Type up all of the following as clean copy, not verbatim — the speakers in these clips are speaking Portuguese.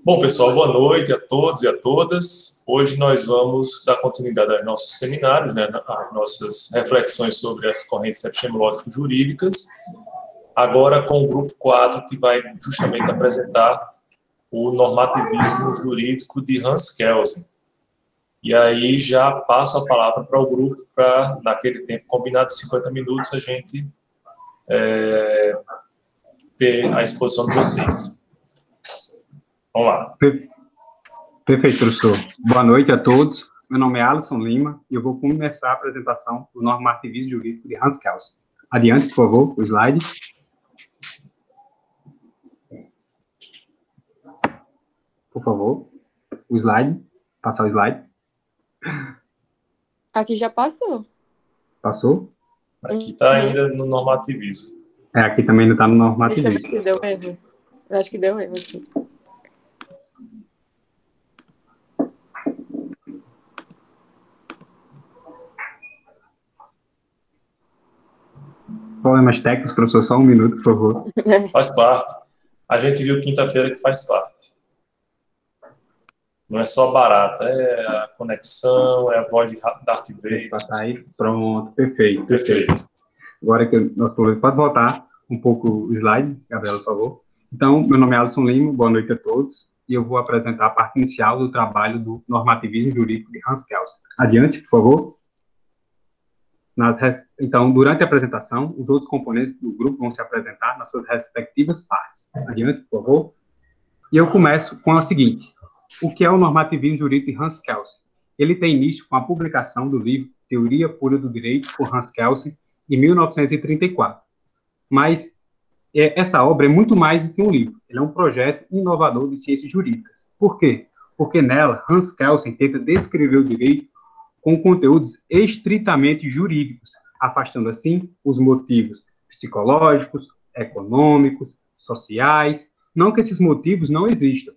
Bom, pessoal, boa noite a todos e a todas. Hoje nós vamos dar continuidade aos nossos seminários, às nossas reflexões sobre as correntes epistemológicas jurídicas, agora com o grupo 4, que vai justamente apresentar o normativismo jurídico de Hans Kelsen. E aí já passo a palavra para o grupo, para, naquele tempo combinado de 50 minutos, a gente ter a exposição de vocês. Vamos lá. Perfeito, professor. Boa noite a todos. Meu nome é Alisson Lima e eu vou começar a apresentação do normativismo jurídico de Hans Kelsen. Adiante, por favor, o slide. Por favor, o slide. Passar o slide. Aqui já passou. Passou? Aqui está ainda no normativismo. Aqui também ainda está no normativismo. Deixa eu ver se deu erro. Eu acho que deu erro aqui. Problemas técnicos, professor, só um minuto, por favor. Faz parte. A gente viu quinta-feira que faz parte. Não é só barata, é a conexão, é a voz de Darth Vader. Passar aí, pronto, perfeito. Perfeito. Agora que o nosso problema pode voltar um pouco o slide, Gabriela, por favor. Então, meu nome é Alisson Lima, boa noite a todos, e eu vou apresentar a parte inicial do trabalho do normativismo jurídico de Hans Kelsen. Adiante, por favor. Então, durante a apresentação, os outros componentes do grupo vão se apresentar nas suas respectivas partes. Adiante, por favor. E eu começo com a seguinte: o que é o normativismo jurídico de Hans Kelsen? Ele tem início com a publicação do livro Teoria Pura do Direito, por Hans Kelsen, em 1934. Mas essa obra é muito mais do que um livro. Ele é um projeto inovador de ciências jurídicas. Por quê? Porque nela, Hans Kelsen tenta descrever o direito com conteúdos estritamente jurídicos, afastando, assim, os motivos psicológicos, econômicos, sociais. Não que esses motivos não existam,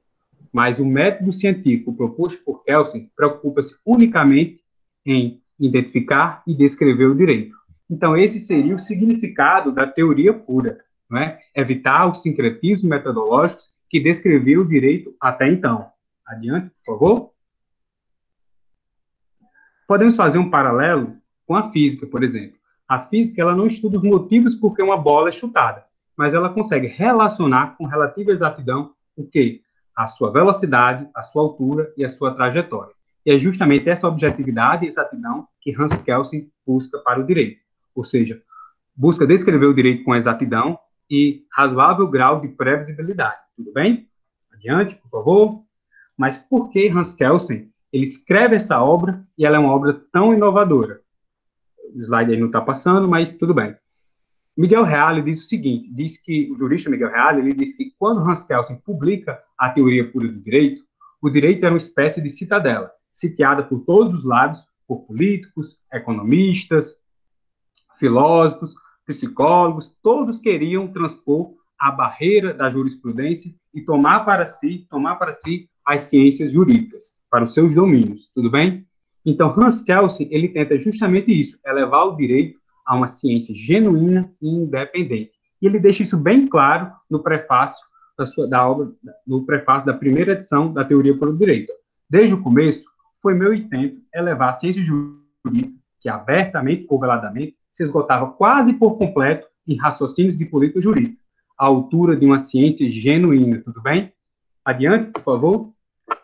mas o método científico proposto por Kelsen preocupa-se unicamente em identificar e descrever o direito. Então, esse seria o significado da teoria pura, não é? Evitar os sincretismos metodológicos que descreviam o direito até então. Adiante, por favor. Podemos fazer um paralelo com a física, por exemplo. A física, ela não estuda os motivos por que uma bola é chutada, mas ela consegue relacionar com relativa exatidão o quê? A sua velocidade, a sua altura e a sua trajetória. E é justamente essa objetividade e exatidão que Hans Kelsen busca para o direito. Ou seja, busca descrever o direito com exatidão e razoável grau de previsibilidade. Tudo bem? Adiante, por favor. Mas por que Hans Kelsen ele escreve essa obra e ela é uma obra tão inovadora? O slide aí não está passando, mas tudo bem. Miguel Reale diz o seguinte, o jurista Miguel Reale, ele diz que quando Hans Kelsen publica a teoria pura do direito, o direito era uma espécie de citadela, sitiada por todos os lados, por políticos, economistas, filósofos, psicólogos, todos queriam transpor a barreira da jurisprudência e tomar para si as ciências jurídicas, para os seus domínios, tudo bem? Então, Hans Kelsen, ele tenta justamente isso, elevar o direito a uma ciência genuína e independente. E ele deixa isso bem claro no prefácio no prefácio da primeira edição da Teoria pura do Direito. Desde o começo, foi meu intento elevar a ciência jurídica, que abertamente ou veladamente se esgotava quase por completo em raciocínios de política jurídica, à altura de uma ciência genuína, tudo bem? Adiante, por favor.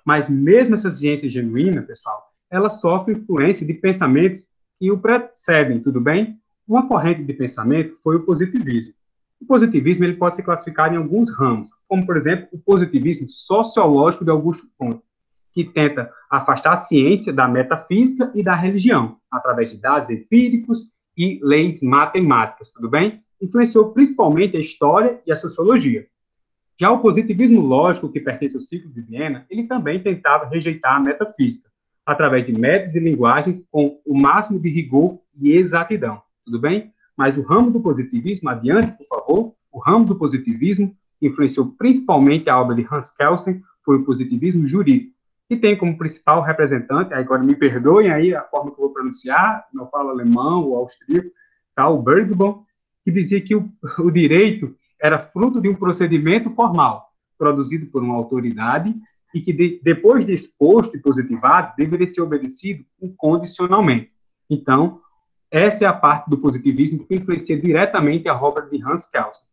Mas mesmo essa ciência genuína, pessoal, ela sofre influência de pensamentos que o precedem, tudo bem? Uma corrente de pensamento foi o positivismo. O positivismo ele pode ser classificado em alguns ramos, como, por exemplo, o positivismo sociológico de Augusto Comte, que tenta afastar a ciência da metafísica e da religião, através de dados empíricos e leis matemáticas, tudo bem? Influenciou principalmente a história e a sociologia. Já o positivismo lógico, que pertence ao ciclo de Viena, ele também tentava rejeitar a metafísica, através de métodos e linguagem com o máximo de rigor e exatidão, tudo bem? Mas o ramo do positivismo, adiante, por favor, o ramo do positivismo, que influenciou principalmente a obra de Hans Kelsen, foi o positivismo jurídico, que tem como principal representante, agora me perdoem aí a forma que eu vou pronunciar, não falo alemão ou austríaco, tá, o Bergbaum, que dizia que o direito era fruto de um procedimento formal, produzido por uma autoridade e que depois de exposto e positivado, deveria ser obedecido incondicionalmente. Então, essa é a parte do positivismo que influencia diretamente a obra de Hans Kelsen.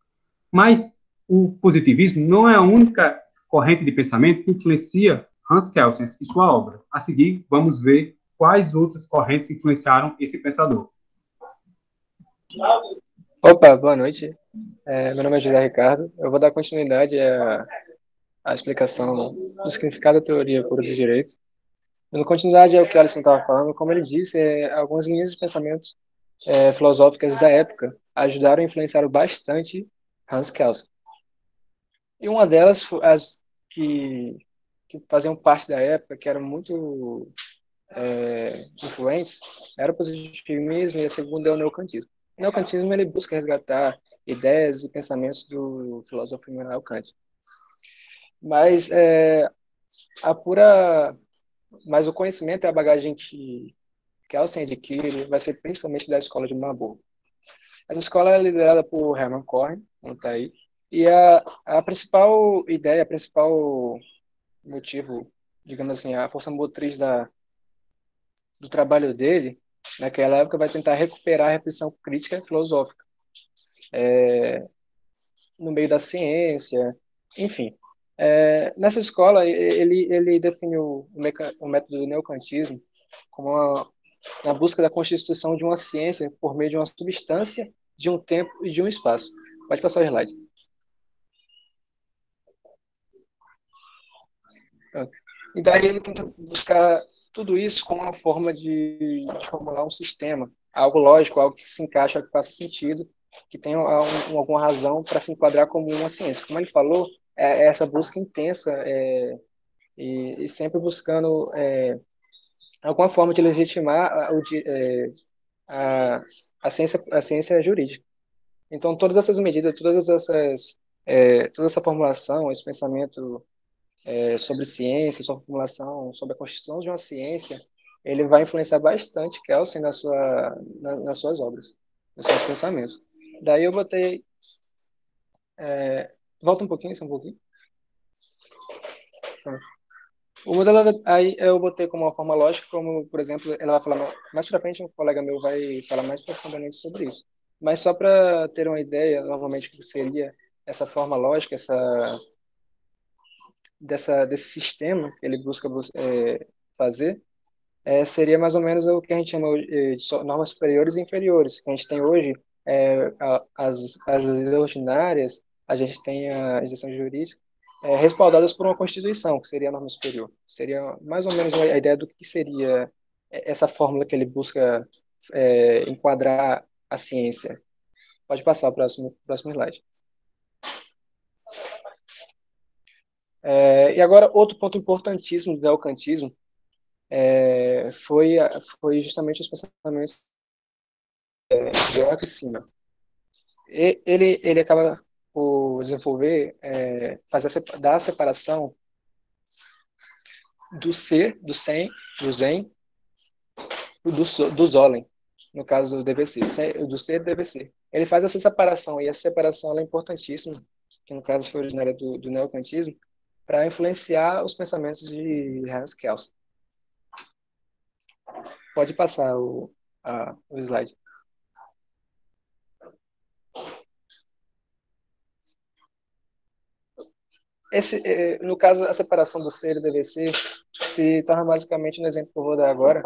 Mas o positivismo não é a única corrente de pensamento que influencia Hans Kelsen e sua obra. A seguir, vamos ver quais outras correntes influenciaram esse pensador. Opa, boa noite. Meu nome é José Ricardo. Eu vou dar continuidade à explicação do significado da teoria pura do direito. Dando continuidade ao que Alisson estava falando, como ele disse, algumas linhas de pensamento filosóficas da época ajudaram e influenciaram bastante Hans Kelsen. E uma delas, as que faziam parte da época, que eram muito influentes, era o positivismo e a segunda é o neocantismo. O neocantismo ele busca resgatar ideias e pensamentos do filósofo Immanuel Kant. Mas mas o conhecimento e a bagagem que Kelsen adquire vai ser principalmente da escola de Marburgo. Essa escola é liderada por Hermann Cohen, como está aí, e a principal ideia, o principal motivo, digamos assim, a força motriz do trabalho dele, naquela época, vai tentar recuperar a reflexão crítica filosófica no meio da ciência, enfim. Nessa escola, ele definiu o método do neocantismo como na busca da constituição de uma ciência por meio de uma substância, de um tempo e de um espaço. Pode passar o slide. E daí ele tenta buscar tudo isso como uma forma de formular um sistema, algo lógico, algo que se encaixa, que faça sentido, que tenha alguma razão para se enquadrar como uma ciência. Como ele falou, essa busca intensa e sempre buscando alguma forma de legitimar a ciência jurídica. Então, todas essas medidas, toda essa formulação, esse pensamento sobre ciência, sobre formulação, sobre a constituição de uma ciência, ele vai influenciar bastante Kelsen nas suas obras, nos seus pensamentos. Daí eu botei... volta um pouquinho, só um pouquinho. O modelo aí eu botei como uma forma lógica, como, por exemplo, ela vai falar mais para frente, um colega meu vai falar mais profundamente sobre isso. Mas só para ter uma ideia, normalmente, o que seria essa forma lógica, desse sistema que ele busca fazer, seria mais ou menos o que a gente chama de normas superiores e inferiores. Que a gente tem hoje as leis ordinárias, a gente tem a legislação jurídica, respaldadas por uma Constituição, que seria a norma superior. Seria mais ou menos a ideia do que seria essa fórmula que ele busca enquadrar a ciência. Pode passar o próximo slide. E agora, outro ponto importantíssimo do neocantismo foi justamente os pensamentos de Georg Simmel. Ele acaba por desenvolver, dar a separação do ser, do sem, do zen, do Solem, no caso do DVC, do ser e do DVC. Ele faz essa separação, e essa separação ela é importantíssima, que no caso foi originária do neocantismo, para influenciar os pensamentos de Hans Kelsen. Pode passar o slide. No caso, a separação do ser e do DVC se torna basicamente no exemplo que eu vou dar agora,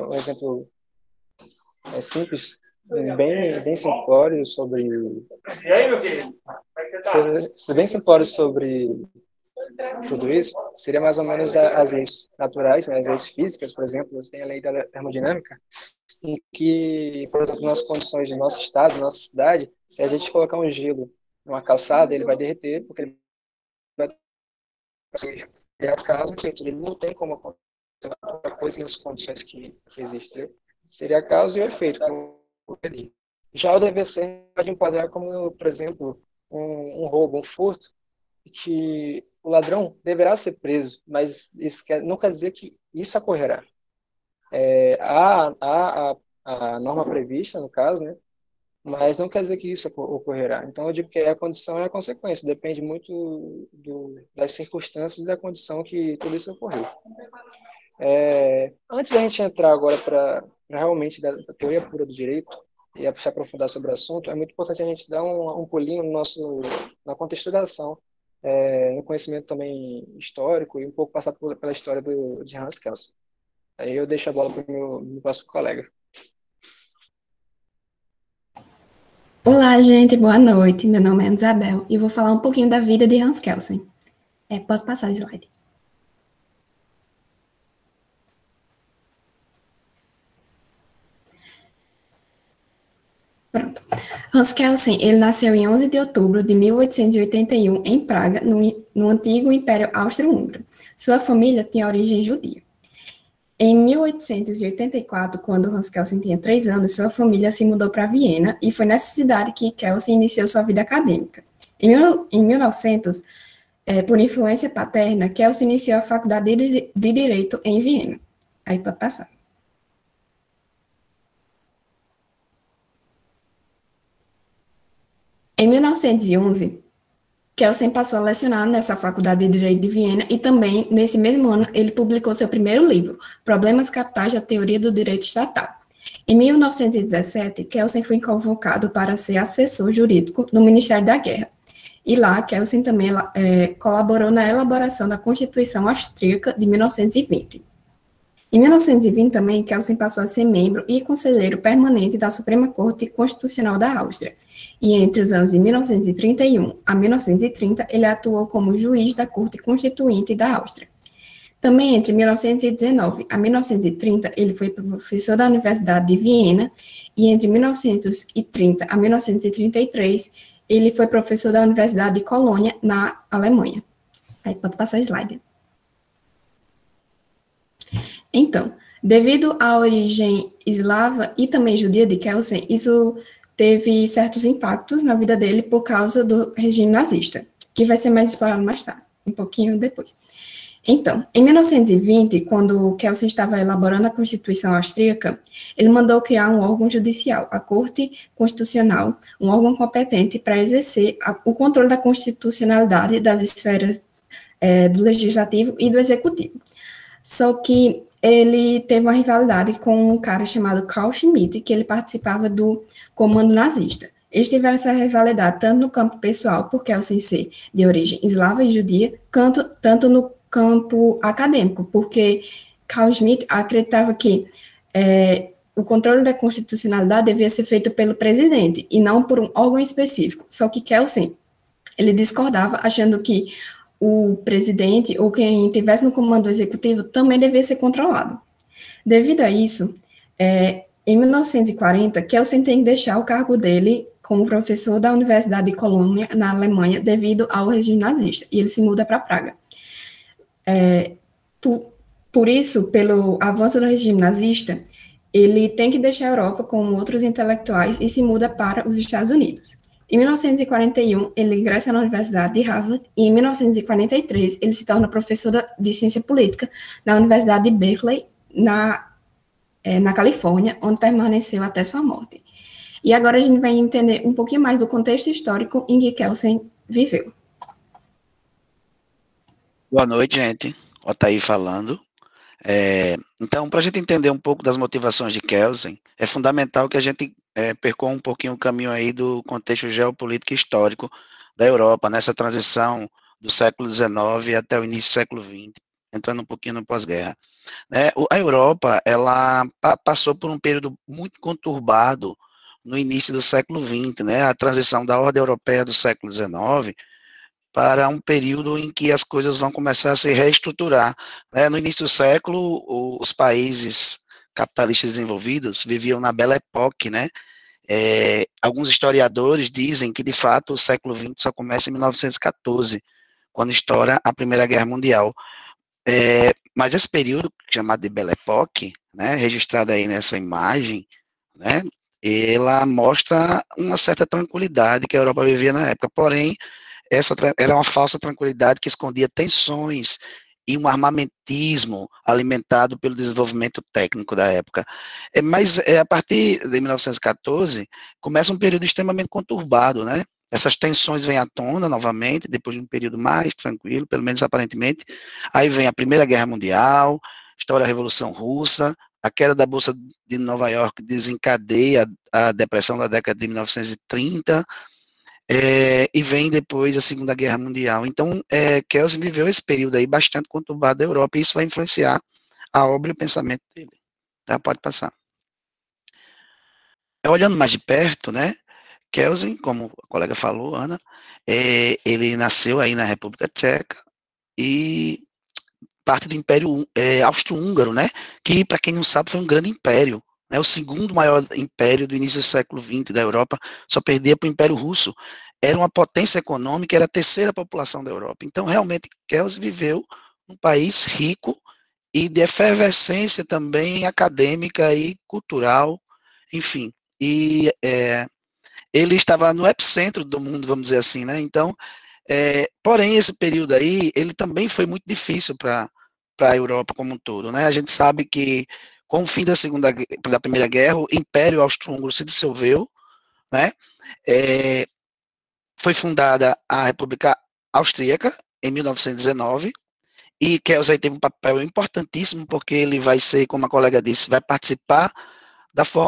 um exemplo simples, bem simplório sobre... bem simplório sobre tudo isso, seria mais ou menos as leis naturais, né, as leis físicas, por exemplo, você tem a lei da termodinâmica, em que, por exemplo, nas condições do nosso estado, nossa cidade, se a gente colocar um gelo numa calçada, ele vai derreter, porque ele vai é a causa que ele não tem como acontecer outra coisa nas condições que existem. Seria a causa e o efeito. Já o DVC pode enquadrar como, por exemplo, um roubo, um furto, que o ladrão deverá ser preso, mas isso não quer dizer que isso ocorrerá. A norma prevista, no caso, né, mas não quer dizer que isso ocorrerá. Então, eu digo que a condição é a consequência, depende muito das circunstâncias e da condição que tudo isso ocorreu. Antes da gente entrar agora para realmente da teoria pura do direito e se aprofundar sobre o assunto, é muito importante a gente dar um pulinho na contextualização, no conhecimento também histórico e um pouco passar pela história de Hans Kelsen. Aí eu deixo a bola para o meu próximo colega. Olá, gente, boa noite. Meu nome é Isabel e vou falar um pouquinho da vida de Hans Kelsen. Pode passar o slide. Pronto. Hans Kelsen, ele nasceu em 11 de outubro de 1881 em Praga, no antigo Império Austro-Húngaro. Sua família tinha origem judia. Em 1884, quando Hans Kelsen tinha 3 anos, sua família se mudou para Viena e foi nessa cidade que Kelsen iniciou sua vida acadêmica. Em 1900, por influência paterna, Kelsen iniciou a faculdade de Direito em Viena. Aí pode passar. Em 1911, Kelsen passou a lecionar nessa faculdade de Direito de Viena e também, nesse mesmo ano, ele publicou seu primeiro livro, Problemas Capitais da Teoria do Direito Estatal. Em 1917, Kelsen foi convocado para ser assessor jurídico no Ministério da Guerra. E lá, Kelsen também colaborou na elaboração da Constituição Austríaca de 1920. Em 1920 também, Kelsen passou a ser membro e conselheiro permanente da Suprema Corte Constitucional da Áustria. E entre os anos de 1931 a 1930, ele atuou como juiz da Corte Constituinte da Áustria. Também entre 1919 a 1930, ele foi professor da Universidade de Viena, e entre 1930 a 1933, ele foi professor da Universidade de Colônia, na Alemanha. Aí pode passar o slide. Então, devido à origem eslava e também judia de Kelsen, isso teve certos impactos na vida dele por causa do regime nazista, que vai ser mais explorado mais tarde, um pouquinho depois. Então, em 1920, quando Kelsen estava elaborando a Constituição Austríaca, ele mandou criar um órgão judicial, a Corte Constitucional, um órgão competente para exercer o controle da constitucionalidade das esferas do Legislativo e do Executivo. Só que ele teve uma rivalidade com um cara chamado Carl Schmitt, que ele participava do comando nazista. Eles tiveram essa rivalidade tanto no campo pessoal, por Kelsen ser de origem eslava e judia, tanto no campo acadêmico, porque Carl Schmitt acreditava que o controle da constitucionalidade devia ser feito pelo presidente e não por um órgão específico. Só que Kelsen, ele discordava, achando que o presidente ou quem estivesse no comando executivo também devia ser controlado. Devido a isso, em 1940, Kelsen tem que deixar o cargo dele como professor da Universidade de Colônia, na Alemanha, devido ao regime nazista, e ele se muda para Praga. Por isso, pelo avanço do regime nazista, ele tem que deixar a Europa com outros intelectuais e se muda para os Estados Unidos. Em 1941, ele ingressa na Universidade de Harvard e, em 1943, ele se torna professor de ciência política na Universidade de Berkeley, na Califórnia, onde permaneceu até sua morte. E agora a gente vai entender um pouquinho mais do contexto histórico em que Kelsen viveu. Boa noite, gente. Otaí falando. Então, para a gente entender um pouco das motivações de Kelsen, é fundamental que a gente percorra um pouquinho o caminho aí do contexto geopolítico e histórico da Europa, nessa transição do século XIX até o início do século XX, entrando um pouquinho no pós-guerra. A Europa, ela passou por um período muito conturbado no início do século XX, a transição da ordem europeia do século XIX para um período em que as coisas vão começar a se reestruturar. No início do século, os países capitalistas desenvolvidos viviam na Belle Époque, alguns historiadores dizem que, de fato, o século XX só começa em 1914, quando estoura a Primeira Guerra Mundial. Mas esse período, chamado de Belle Époque, registrado aí nessa imagem, ela mostra uma certa tranquilidade que a Europa vivia na época, porém, essa era uma falsa tranquilidade que escondia tensões e um armamentismo alimentado pelo desenvolvimento técnico da época. Mas a partir de 1914, começa um período extremamente conturbado, né? Essas tensões vêm à tona novamente, depois de um período mais tranquilo, pelo menos aparentemente. Aí vem a Primeira Guerra Mundial, estoura a Revolução Russa, a queda da Bolsa de Nova York desencadeia a depressão da década de 1930, e vem depois a Segunda Guerra Mundial. Então, Kelsen viveu esse período aí bastante conturbado da Europa, e isso vai influenciar a obra e o pensamento dele. Tá? Pode passar. Olhando mais de perto, né, Kelsen, como a colega falou, Ana, ele nasceu aí na República Tcheca e parte do Império Austro-Húngaro, né, que, para quem não sabe, foi um grande império, né, o segundo maior império do início do século XX da Europa, só perdia para o Império Russo. Era uma potência econômica, era a terceira população da Europa. Então, realmente, Kelsen viveu num país rico e de efervescência também acadêmica e cultural, enfim. E ele estava no epicentro do mundo, vamos dizer assim, né? Então, porém, esse período aí, ele também foi muito difícil para a Europa como um todo, né? A gente sabe que, com o fim da Primeira Guerra, o Império Austro-Húngaro se dissolveu, né? Foi fundada a República Austríaca, em 1919, e Kelsen teve um papel importantíssimo, porque ele vai ser, como a colega disse, vai participar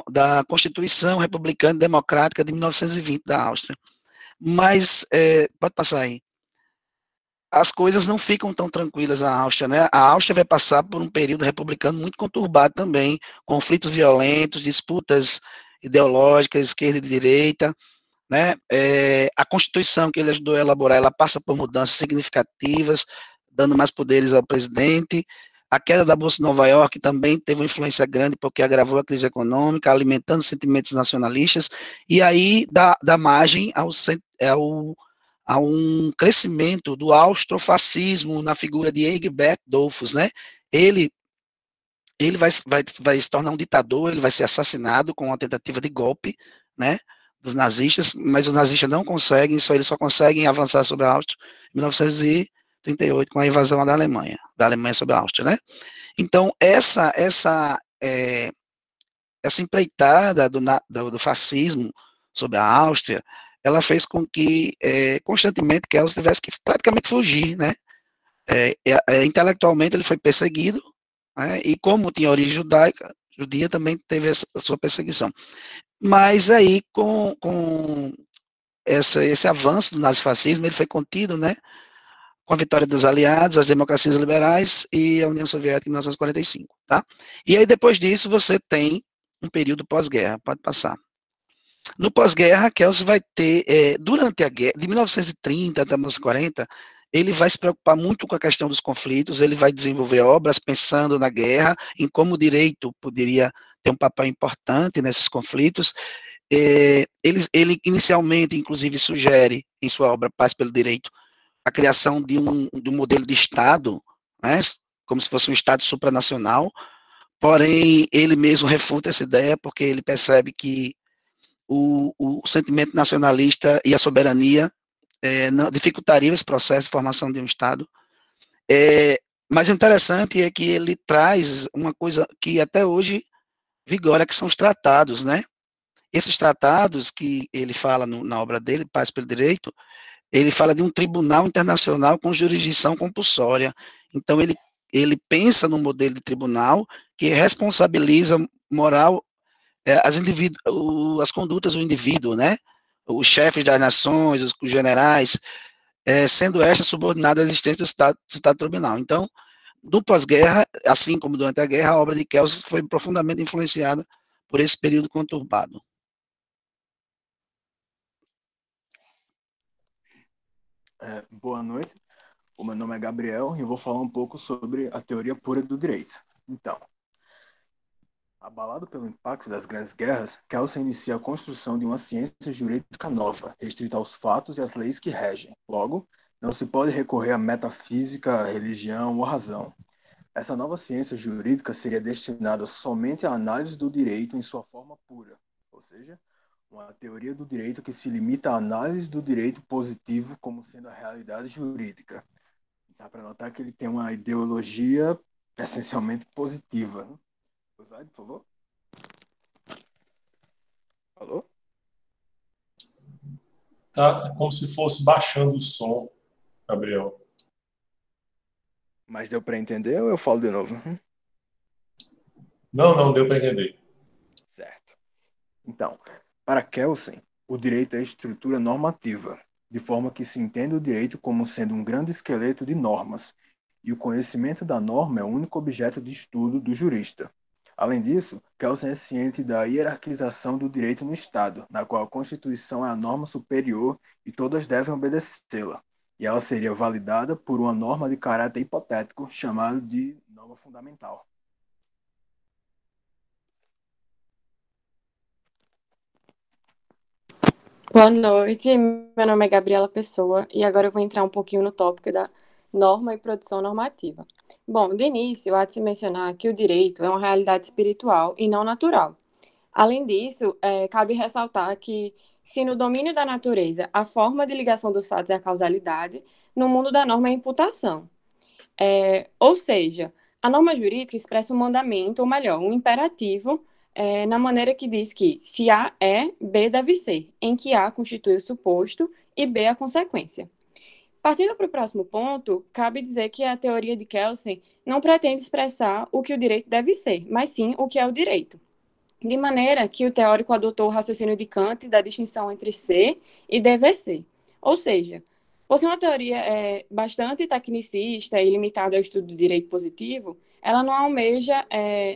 da Constituição Republicana e Democrática de 1920 da Áustria. Mas, pode passar aí, as coisas não ficam tão tranquilas na Áustria, né? A Áustria vai passar por um período republicano muito conturbado também, conflitos violentos, disputas ideológicas, esquerda e direita, né? A Constituição que ele ajudou a elaborar, ela passa por mudanças significativas, dando mais poderes ao presidente. A queda da Bolsa de Nova York também teve uma influência grande, porque agravou a crise econômica, alimentando sentimentos nacionalistas, e aí dá margem a um crescimento do austrofascismo na figura de Engelbert Dollfuss, né? Ele vai se tornar um ditador, ele vai ser assassinado com uma tentativa de golpe, né, dos nazistas, mas os nazistas não conseguem, eles só conseguem avançar sobre a Áustria em 1938, com a invasão da Alemanha sobre a Áustria, né? Então, essa empreitada do fascismo sobre a Áustria, ela fez com que, constantemente, Kelsen tivesse que praticamente fugir, né? Intelectualmente, ele foi perseguido, né? E como tinha origem judia, também teve a sua perseguição. Mas aí, com esse avanço do nazifascismo, ele foi contido, né, com a vitória dos aliados, as democracias liberais e a União Soviética em 1945, tá? E aí, depois disso, você tem um período pós-guerra, pode passar. No pós-guerra, Kelsen vai ter, durante a guerra, de 1930 até 1940, ele vai se preocupar muito com a questão dos conflitos, ele vai desenvolver obras pensando na guerra, em como o direito poderia ter um papel importante nesses conflitos. Ele inicialmente, inclusive, sugere, em sua obra Paz pelo Direito, a criação de um modelo de Estado, né, como se fosse um Estado supranacional, porém, ele mesmo refuta essa ideia, porque ele percebe que o sentimento nacionalista e a soberania não, dificultaria esse processo de formação de um Estado. Mas o interessante é que ele traz uma coisa que até hoje vigora, que são os tratados, né? Esses tratados que ele fala na obra dele, Paz pelo Direito, ele fala de um tribunal internacional com jurisdição compulsória. Então, ele pensa num modelo de tribunal que responsabiliza moral as condutas do indivíduo, né? Os chefes das nações, os generais, sendo esta subordinada à existência do Estado tribunal. Então, no pós-guerra, assim como durante a guerra, a obra de Kelsen foi profundamente influenciada por esse período conturbado. Boa noite, o meu nome é Gabriel e eu vou falar um pouco sobre a teoria pura do direito. Então, abalado pelo impacto das grandes guerras, Kelsen inicia a construção de uma ciência jurídica nova, restrita aos fatos e às leis que regem. Logo, não se pode recorrer à metafísica, à religião ou à razão. Essa nova ciência jurídica seria destinada somente à análise do direito em sua forma pura, ou seja, uma teoria do direito que se limita à análise do direito positivo como sendo a realidade jurídica. Dá para notar que ele tem uma ideologia essencialmente positiva. Né? Slide, por favor. Alô? Tá como se fosse baixando o som, Gabriel. Mas deu para entender ou eu falo de novo? Não deu para entender. Certo. Então, para Kelsen, o direito é estrutura normativa, de forma que se entende o direito como sendo um grande esqueleto de normas, e o conhecimento da norma é o único objeto de estudo do jurista. Além disso, Kelsen é ciente da hierarquização do direito no Estado, na qual a Constituição é a norma superior e todas devem obedecê-la, e ela seria validada por uma norma de caráter hipotético chamada de norma fundamental. Boa noite, meu nome é Gabriela Pessoa e agora eu vou entrar um pouquinho no tópico da norma e produção normativa. Bom, de início, há de se mencionar que o direito é uma realidade espiritual e não natural. Além disso, cabe ressaltar que, se no domínio da natureza a forma de ligação dos fatos é a causalidade, no mundo da norma é a imputação. Ou seja, a norma jurídica expressa um mandamento, ou melhor, um imperativo, na maneira que diz que se A é, B deve ser, em que A constitui o suposto e B a consequência. Partindo para o próximo ponto, cabe dizer que a teoria de Kelsen não pretende expressar o que o direito deve ser, mas sim o que é o direito. De maneira que o teórico adotou o raciocínio de Kant da distinção entre ser e dever ser. Ou seja, por ser uma teoria bastante tecnicista e limitada ao estudo do direito positivo, ela não almeja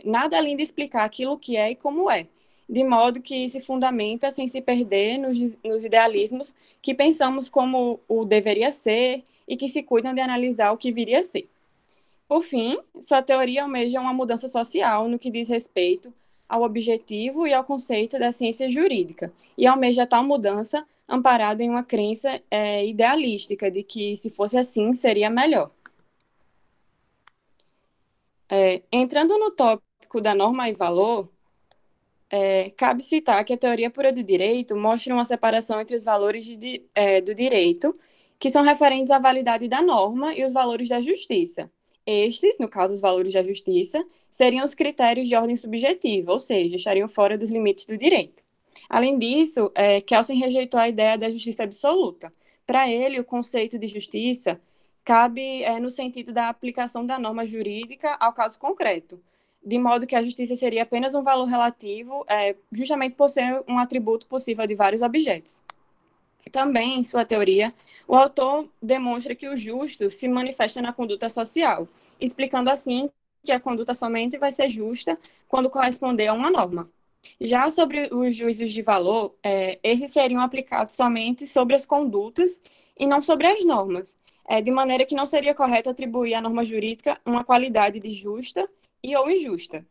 nada além de explicar aquilo que é e como é, de modo que se fundamenta sem se perder nos idealismos que pensamos como o deveria ser e que se cuidam de analisar o que viria a ser. Por fim, sua teoria almeja uma mudança social no que diz respeito ao objetivo e ao conceito da ciência jurídica, e almeja tal mudança amparado em uma crença idealística de que, se fosse assim, seria melhor. Entrando no tópico da norma e valor, cabe citar que a teoria pura do direito mostra uma separação entre os valores do direito, que são referentes à validade da norma, e os valores da justiça. Estes, no caso os valores da justiça, seriam os critérios de ordem subjetiva, ou seja, estariam fora dos limites do direito. Além disso, Kelsen rejeitou a ideia da justiça absoluta. Para ele, o conceito de justiça cabe no sentido da aplicação da norma jurídica ao caso concreto, de modo que a justiça seria apenas um valor relativo, justamente por ser um atributo possível de vários objetos. Também, em sua teoria, o autor demonstra que o justo se manifesta na conduta social, explicando assim que a conduta somente vai ser justa quando corresponder a uma norma. Já sobre os juízos de valor, esses seriam aplicados somente sobre as condutas e não sobre as normas, de maneira que não seria correto atribuir à norma jurídica uma qualidade de justa e ou injusta.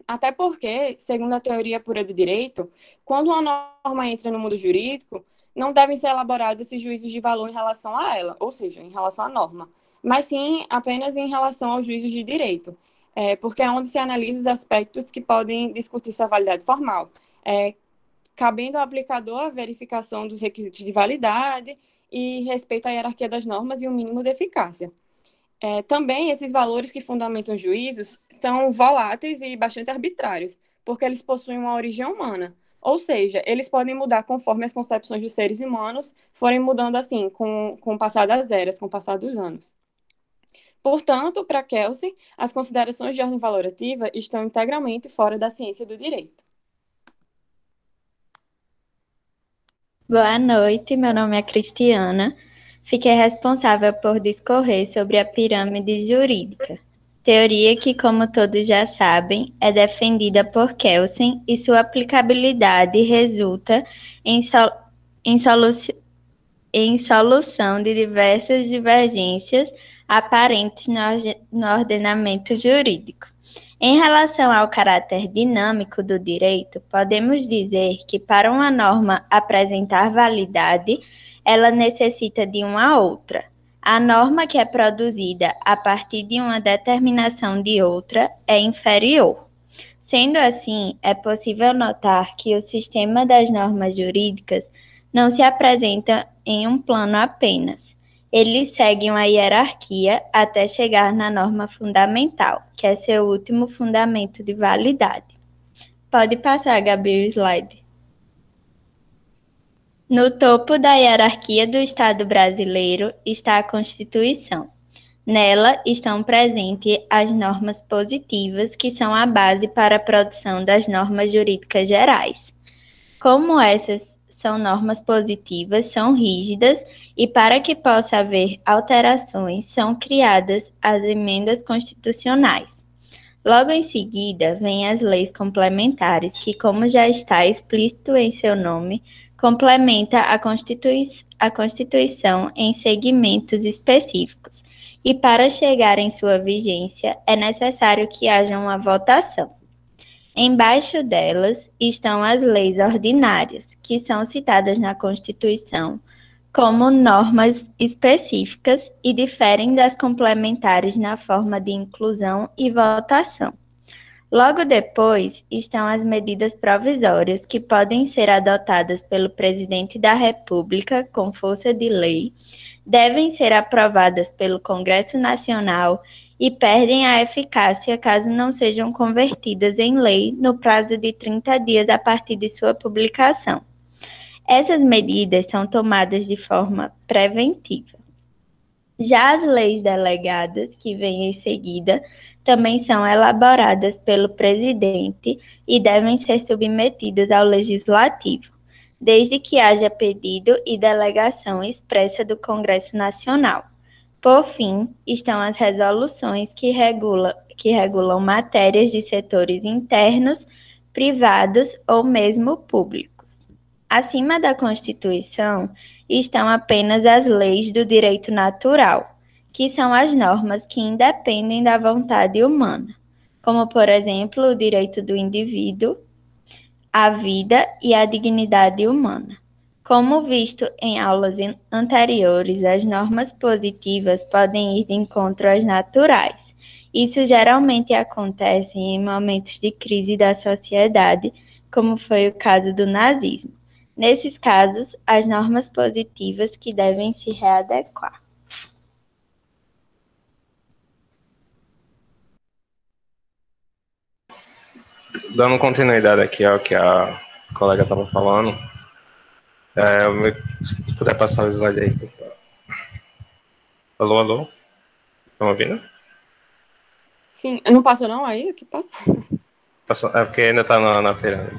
Até porque, segundo a teoria pura do direito, quando uma norma entra no mundo jurídico, não devem ser elaborados esses juízos de valor em relação a ela, ou seja, em relação à norma, mas sim apenas em relação aos juízos de direito, porque é onde se analisa os aspectos que podem discutir sua validade formal, cabendo ao aplicador a verificação dos requisitos de validade e respeito à hierarquia das normas e o mínimo de eficácia. Também esses valores que fundamentam os juízos são voláteis e bastante arbitrários, porque eles possuem uma origem humana. Ou seja, eles podem mudar conforme as concepções dos seres humanos forem mudando assim, com o passar das eras, com o passar dos anos. Portanto, para Kelsen, as considerações de ordem valorativa estão integralmente fora da ciência do direito. Boa noite, meu nome é Cristiana. Fiquei responsável por discorrer sobre a pirâmide jurídica, teoria que, como todos já sabem, é defendida por Kelsen e sua aplicabilidade resulta em solução de diversas divergências aparentes no ordenamento jurídico. Em relação ao caráter dinâmico do direito, podemos dizer que para uma norma apresentar validade, ela necessita de uma outra. A norma que é produzida a partir de uma determinação de outra é inferior. Sendo assim, é possível notar que o sistema das normas jurídicas não se apresenta em um plano apenas. Eles seguem uma hierarquia até chegar na norma fundamental, que é seu último fundamento de validade. Pode passar, Gabi, o slide. No topo da hierarquia do Estado brasileiro está a Constituição. Nela estão presentes as normas positivas, que são a base para a produção das normas jurídicas gerais. Como essas são normas positivas, são rígidas e para que possa haver alterações, são criadas as emendas constitucionais. Logo em seguida, vêm as leis complementares, que, como já está explícito em seu nome, complementa a Constituição em segmentos específicos, e para chegar em sua vigência é necessário que haja uma votação. Embaixo delas estão as leis ordinárias, que são citadas na Constituição como normas específicas e diferem das complementares na forma de inclusão e votação. Logo depois estão as medidas provisórias, que podem ser adotadas pelo Presidente da República com força de lei, devem ser aprovadas pelo Congresso Nacional e perdem a eficácia caso não sejam convertidas em lei no prazo de 30 dias a partir de sua publicação. Essas medidas são tomadas de forma preventiva. Já as leis delegadas, que vêm em seguida, também são elaboradas pelo presidente e devem ser submetidas ao legislativo, desde que haja pedido e delegação expressa do Congresso Nacional. Por fim, estão as resoluções que regulam matérias de setores internos, privados ou mesmo públicos. Acima da Constituição estão apenas as leis do direito natural, que são as normas que independem da vontade humana, como, por exemplo, o direito do indivíduo, a vida e a dignidade humana. Como visto em aulas anteriores, as normas positivas podem ir de encontro às naturais. Isso geralmente acontece em momentos de crise da sociedade, como foi o caso do nazismo. Nesses casos, as normas positivas que devem se readequar. Dando continuidade aqui ao que a colega estava falando, se puder passar o slide aí. Alô, alô? Estão ouvindo? Sim, não passou não aí? O que passou? É porque ainda está na feira.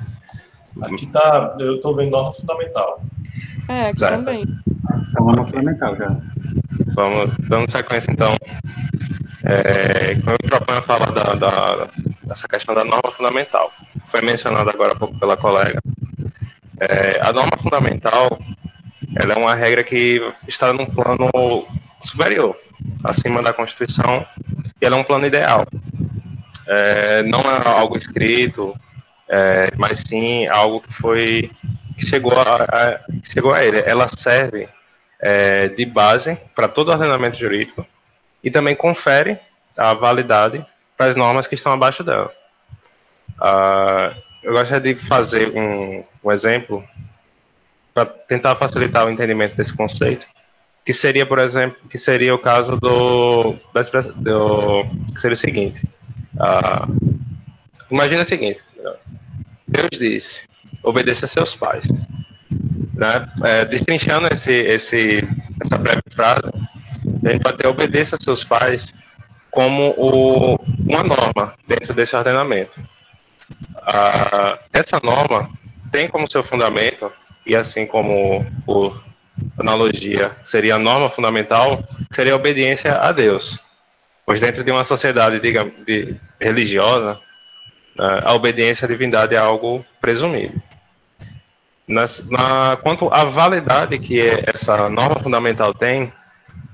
Aqui tá, eu estou vendo norma fundamental. É, aqui Certo. também. É uma norma fundamental já. Vamos dando sequência, então. Como eu proponho falar dessa questão da norma fundamental, foi mencionado agora há pouco pela colega. A norma fundamental, ela é uma regra que está num plano superior, acima da Constituição, e ela é um plano ideal. Não é algo escrito, mas sim algo que chegou a ele. Ela serve de base para todo o ordenamento jurídico e também confere a validade para as normas que estão abaixo dela. Eu gostaria de fazer um exemplo para tentar facilitar o entendimento desse conceito, que seria, por exemplo, o caso que seria o seguinte. Imagina o seguinte: Deus disse, obedeça a seus pais. Né? Destrinchando essa breve frase, a gente pode ter obedeça a seus pais como uma norma dentro desse ordenamento. Essa norma tem como seu fundamento, e assim como por analogia seria a norma fundamental, seria a obediência a Deus. Pois dentro de uma sociedade religiosa, a obediência à divindade é algo presumido. Quanto à validade que essa norma fundamental tem,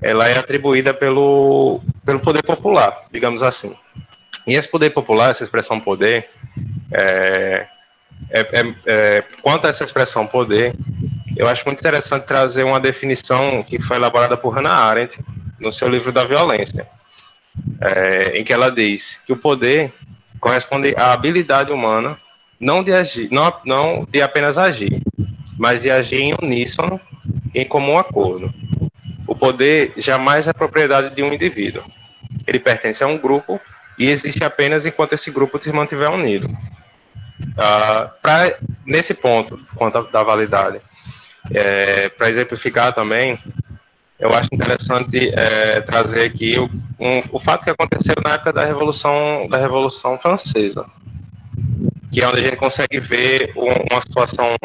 ela é atribuída pelo poder popular, digamos assim. E esse poder popular, essa expressão poder, quanto a essa expressão poder, eu acho muito interessante trazer uma definição que foi elaborada por Hannah Arendt no seu livro da violência, em que ela diz que o poder corresponde à habilidade humana não de agir, não de apenas agir, mas de agir em uníssono, em comum acordo. o poder jamais é propriedade de um indivíduo. Ele pertence a um grupo e existe apenas enquanto esse grupo se mantiver unido. Nesse ponto, quanto da validade, para exemplificar também, eu acho interessante trazer aqui o fato que aconteceu na época da Revolução Francesa, que é onde a gente consegue ver uma situação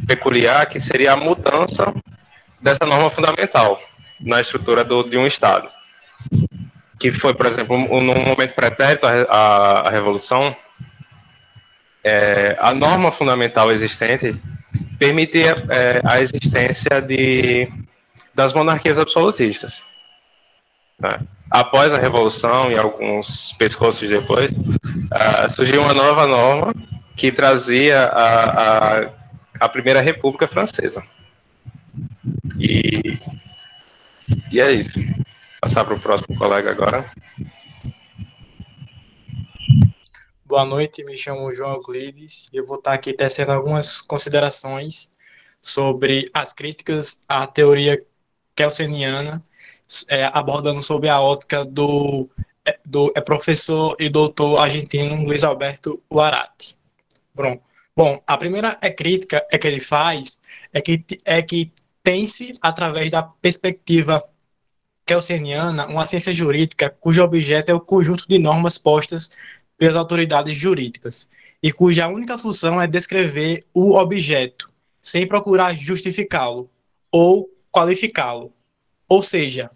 peculiar, que seria a mudança dessa norma fundamental na estrutura de um Estado. Que foi, por exemplo, num momento pretérito à Revolução, a norma fundamental existente permitia a existência das monarquias absolutistas. Né? Após a Revolução e alguns pescoços depois, surgiu uma nova norma que trazia a Primeira República Francesa. E é isso. Passar para o próximo colega agora. Boa noite, me chamo João Euclides e eu vou estar aqui tecendo algumas considerações sobre as críticas à teoria kelseniana, abordando sobre a ótica do professor e doutor argentino Luiz Alberto Huarati. Bom, a primeira crítica que ele faz é que tem-se, através da perspectiva kelseniana, uma ciência jurídica cujo objeto é o conjunto de normas postas pelas autoridades jurídicas, e cuja única função é descrever o objeto, sem procurar justificá-lo ou qualificá-lo. Ou seja,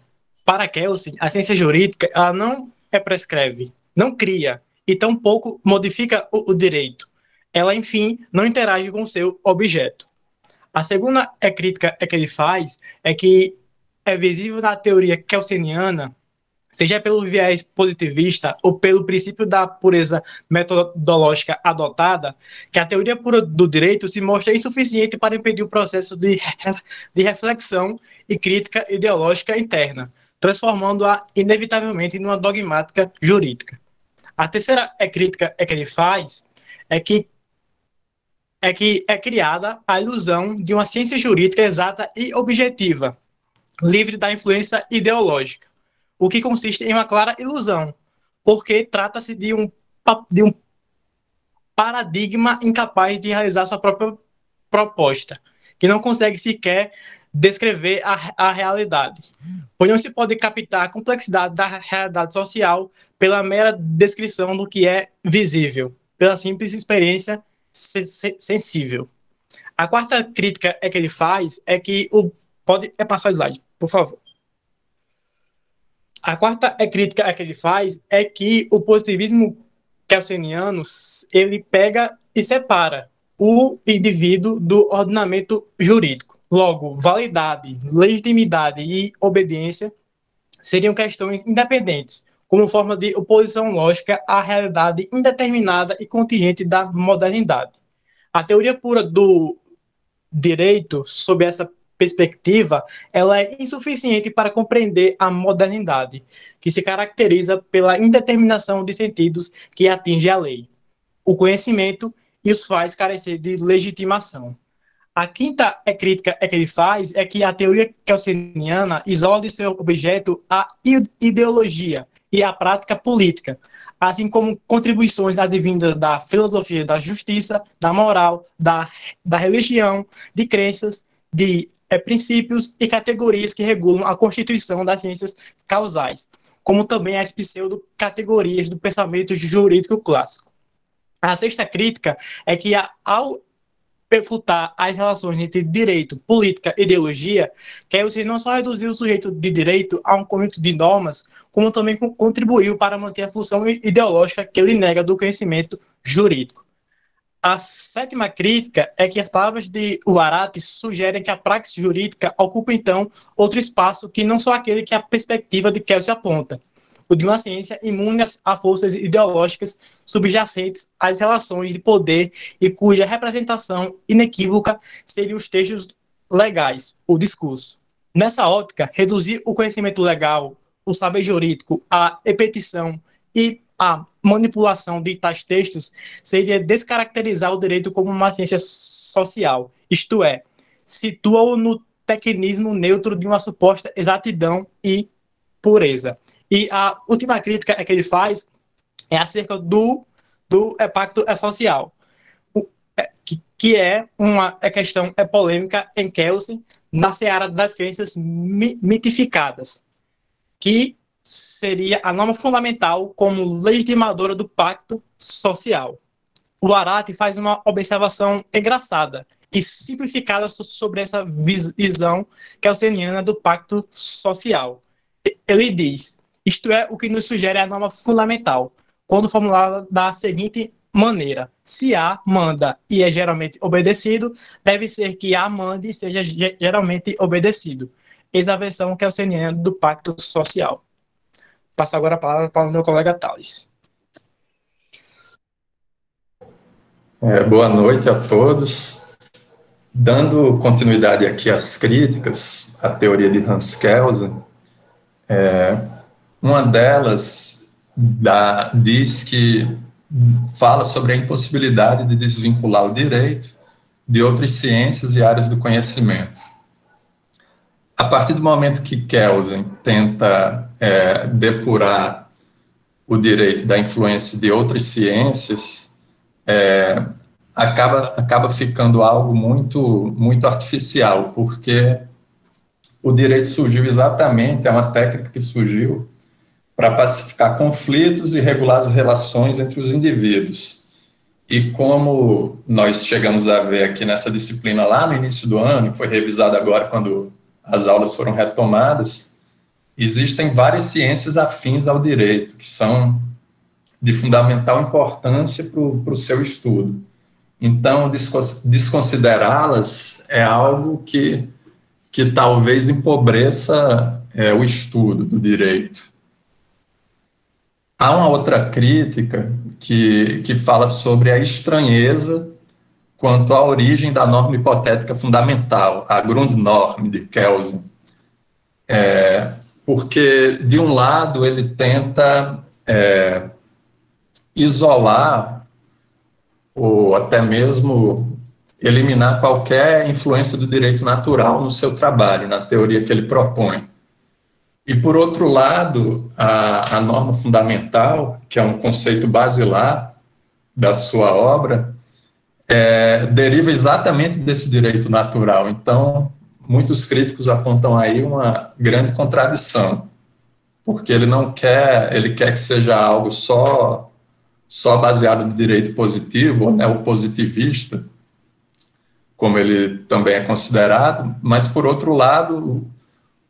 para Kelsen, a ciência jurídica ela não prescreve, não cria, e tampouco modifica o direito. Ela, enfim, não interage com o seu objeto. A segunda crítica que ele faz é que é visível na teoria kelseniana, seja pelo viés positivista ou pelo princípio da pureza metodológica adotada, que a teoria pura do direito se mostra insuficiente para impedir o processo de reflexão e crítica ideológica interna, transformando-a inevitavelmente numa dogmática jurídica. A terceira crítica que ele faz é que é criada a ilusão de uma ciência jurídica exata e objetiva, livre da influência ideológica, o que consiste em uma clara ilusão, porque trata-se de um paradigma incapaz de realizar sua própria proposta, que não consegue sequer descrever a realidade, pois não se pode captar a complexidade da realidade social pela mera descrição do que é visível, pela simples experiência sensível. A quarta crítica que ele faz é que pode passar o slide, por favor. A quarta crítica que ele faz é que o positivismo kelseniano ele pega e separa o indivíduo do ordenamento jurídico. Logo, validade, legitimidade e obediência seriam questões independentes, como forma de oposição lógica à realidade indeterminada e contingente da modernidade. A teoria pura do direito, sob essa perspectiva, ela é insuficiente para compreender a modernidade, que se caracteriza pela indeterminação de sentidos que atinge a lei, o conhecimento e os faz carecer de legitimação. A quinta crítica que ele faz é que a teoria kelseniana isola de seu objeto a ideologia e a prática política, assim como contribuições advindas da filosofia da justiça, da moral, da religião, de crenças, de princípios e categorias que regulam a constituição das ciências causais, como também as pseudo-categorias do pensamento jurídico clássico. A sexta crítica é que, ao refutar as relações entre direito, política e ideologia, Kelsen não só reduziu o sujeito de direito a um conjunto de normas, como também contribuiu para manter a função ideológica que ele nega do conhecimento jurídico. A sétima crítica é que as palavras de Huarati sugerem que a praxis jurídica ocupa, então, outro espaço que não só aquele que a perspectiva de Kelsen aponta, o de uma ciência imune a forças ideológicas subjacentes às relações de poder e cuja representação inequívoca seriam os textos legais, o discurso. Nessa ótica, reduzir o conhecimento legal, o saber jurídico, a repetição e a manipulação de tais textos seria descaracterizar o direito como uma ciência social, isto é, situa-o no tecnismo neutro de uma suposta exatidão e pureza. E a última crítica que ele faz é acerca do pacto social, que é uma questão polêmica em Kelsen, na seara das crenças mitificadas, que seria a norma fundamental como legitimadora do pacto social. O Arati faz uma observação engraçada e simplificada sobre essa visão kelseniana do pacto social. Ele diz: isto é o que nos sugere a norma fundamental, quando formulada da seguinte maneira: se A manda e é geralmente obedecido, deve ser que A mande e seja geralmente obedecido. Eis a versão kelseniana do pacto social. Passo agora a palavra para o meu colega Thales. Boa noite a todos. Dando continuidade aqui às críticas à teoria de Hans Kelsen, uma delas diz que fala sobre a impossibilidade de desvincular o direito de outras ciências e áreas do conhecimento. A partir do momento que Kelsen tenta depurar o direito da influência de outras ciências, acaba ficando algo muito artificial, porque o direito surgiu exatamente, é uma técnica que surgiu para pacificar conflitos e regular as relações entre os indivíduos. E como nós chegamos a ver aqui nessa disciplina lá no início do ano, e foi revisada agora quando as aulas foram retomadas, existem várias ciências afins ao direito, que são de fundamental importância para o seu estudo. Então, desconsiderá-las é algo que talvez empobreça o estudo do direito. Há uma outra crítica que fala sobre a estranheza quanto à origem da norma hipotética fundamental, a Grundnorm de Kelsen. Porque, de um lado, ele tenta isolar ou até mesmo eliminar qualquer influência do direito natural no seu trabalho, na teoria que ele propõe. E, por outro lado, a norma fundamental, que é um conceito basilar da sua obra, deriva exatamente desse direito natural. Então, muitos críticos apontam aí uma grande contradição, porque ele quer que seja algo só baseado no direito positivo, ou neopositivista, como ele também é considerado, mas, por outro lado,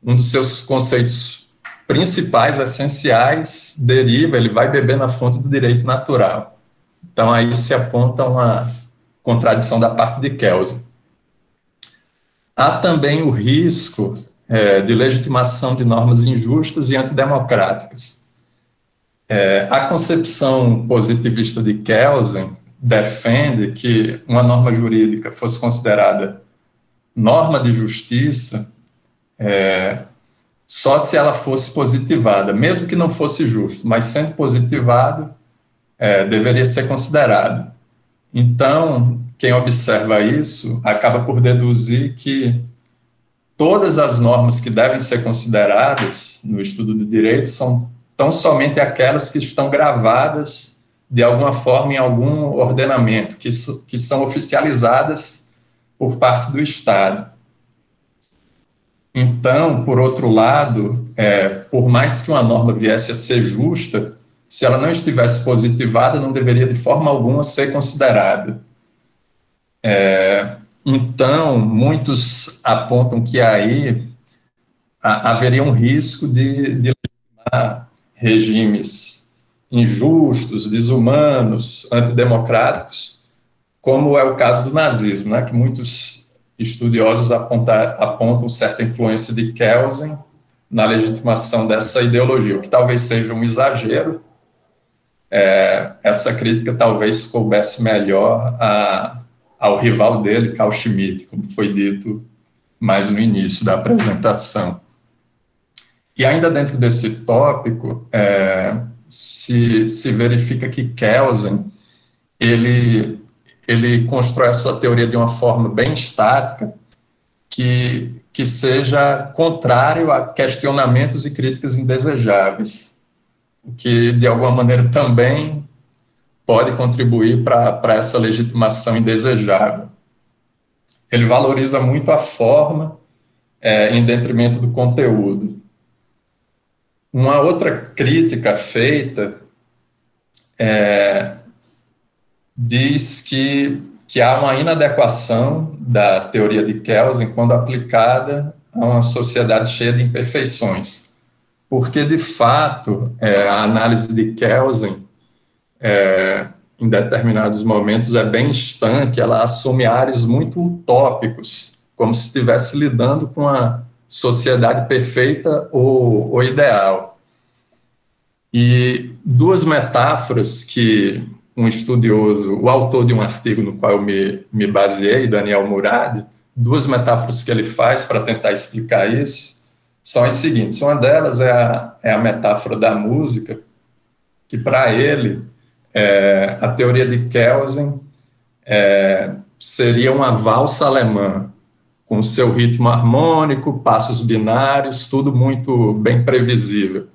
um dos seus conceitos principais, essenciais, ele vai beber na fonte do direito natural. Então, aí se aponta uma contradição da parte de Kelsen. Há também o risco de legitimação de normas injustas e antidemocráticas. A concepção positivista de Kelsen defende que uma norma jurídica fosse considerada norma de justiça só se ela fosse positivada, mesmo que não fosse justo, mas sendo positivado, deveria ser considerado. Então, quem observa isso acaba por deduzir que todas as normas que devem ser consideradas no estudo do direito são tão somente aquelas que estão gravadas de alguma forma em algum ordenamento, que são oficializadas por parte do Estado. Então, por outro lado, por mais que uma norma viesse a ser justa, se ela não estivesse positivada, não deveria de forma alguma ser considerada. Então, muitos apontam que aí haveria um risco de legitimar regimes injustos, desumanos, antidemocráticos, como é o caso do nazismo, né, que muitos estudiosos apontam certa influência de Kelsen na legitimação dessa ideologia, o que talvez seja um exagero. Essa crítica talvez coubesse melhor ao rival dele, Carl Schmitt, como foi dito mais no início da apresentação. E ainda dentro desse tópico, se verifica que Kelsen, ele constrói a sua teoria de uma forma bem estática, que que seja contrário a questionamentos e críticas indesejáveis, o que, de alguma maneira, também pode contribuir para essa legitimação indesejável. Ele valoriza muito a forma, em detrimento do conteúdo. Uma outra crítica feita diz que há uma inadequação da teoria de Kelsen quando aplicada a uma sociedade cheia de imperfeições, porque, de fato, a análise de Kelsen, em determinados momentos, é bem estanque, ela assume áreas muito utópicos, como se estivesse lidando com a sociedade perfeita ou ideal. E duas metáforas que um estudioso, o autor de um artigo no qual eu me baseei, Daniel Murad, duas metáforas que ele faz para tentar explicar isso, são as seguintes. Uma delas é a metáfora da música, que para ele, a teoria de Kelsen seria uma valsa alemã, com seu ritmo harmônico, passos binários, tudo muito bem previsível.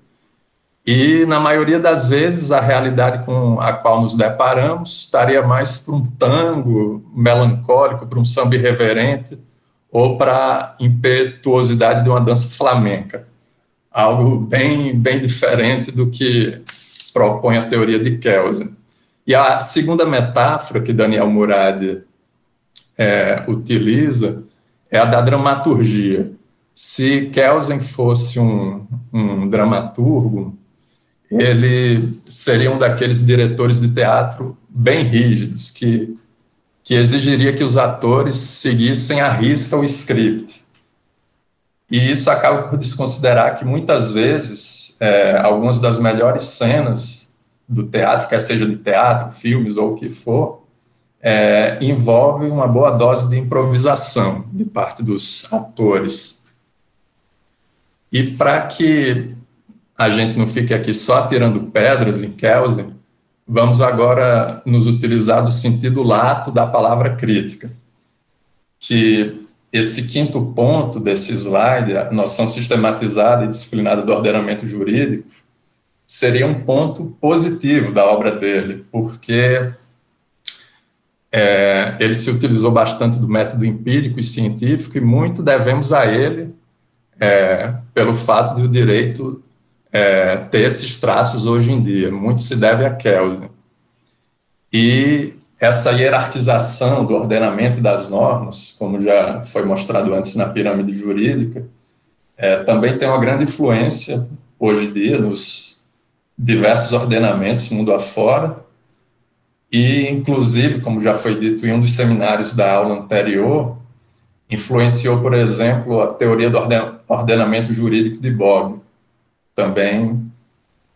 E, na maioria das vezes, a realidade com a qual nos deparamos estaria mais para um tango melancólico, para um samba irreverente, ou para a impetuosidade de uma dança flamenca. Algo bem diferente do que propõe a teoria de Kelsen. E a segunda metáfora que Daniel Murad utiliza é a da dramaturgia. Se Kelsen fosse um dramaturgo, ele seria um daqueles diretores de teatro bem rígidos, que exigiria que os atores seguissem à risca o script. E isso acaba por desconsiderar que, muitas vezes, algumas das melhores cenas do teatro, quer seja de teatro, filmes ou o que for, envolvem uma boa dose de improvisação de parte dos atores. E para que a gente não fique aqui só atirando pedras em Kelsen, vamos agora nos utilizar do sentido lato da palavra crítica, que esse quinto ponto desse slide, a noção sistematizada e disciplinada do ordenamento jurídico, seria um ponto positivo da obra dele, porque ele se utilizou bastante do método empírico e científico, e muito devemos a ele pelo fato de o direito ter esses traços hoje em dia. Muito se deve a Kelsen. E essa hierarquização do ordenamento das normas, como já foi mostrado antes na pirâmide jurídica, também tem uma grande influência, hoje em dia, nos diversos ordenamentos mundo afora, e, inclusive, como já foi dito em um dos seminários da aula anterior, influenciou, por exemplo, a teoria do ordenamento jurídico de Bobb. Também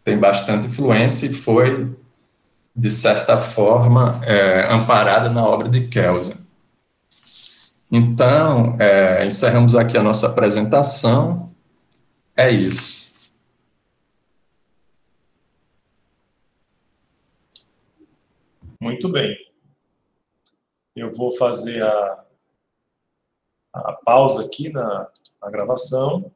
tem bastante influência e foi, de certa forma, amparada na obra de Kelsen. Então, encerramos aqui a nossa apresentação. É isso. Muito bem. Eu vou fazer a pausa aqui na gravação.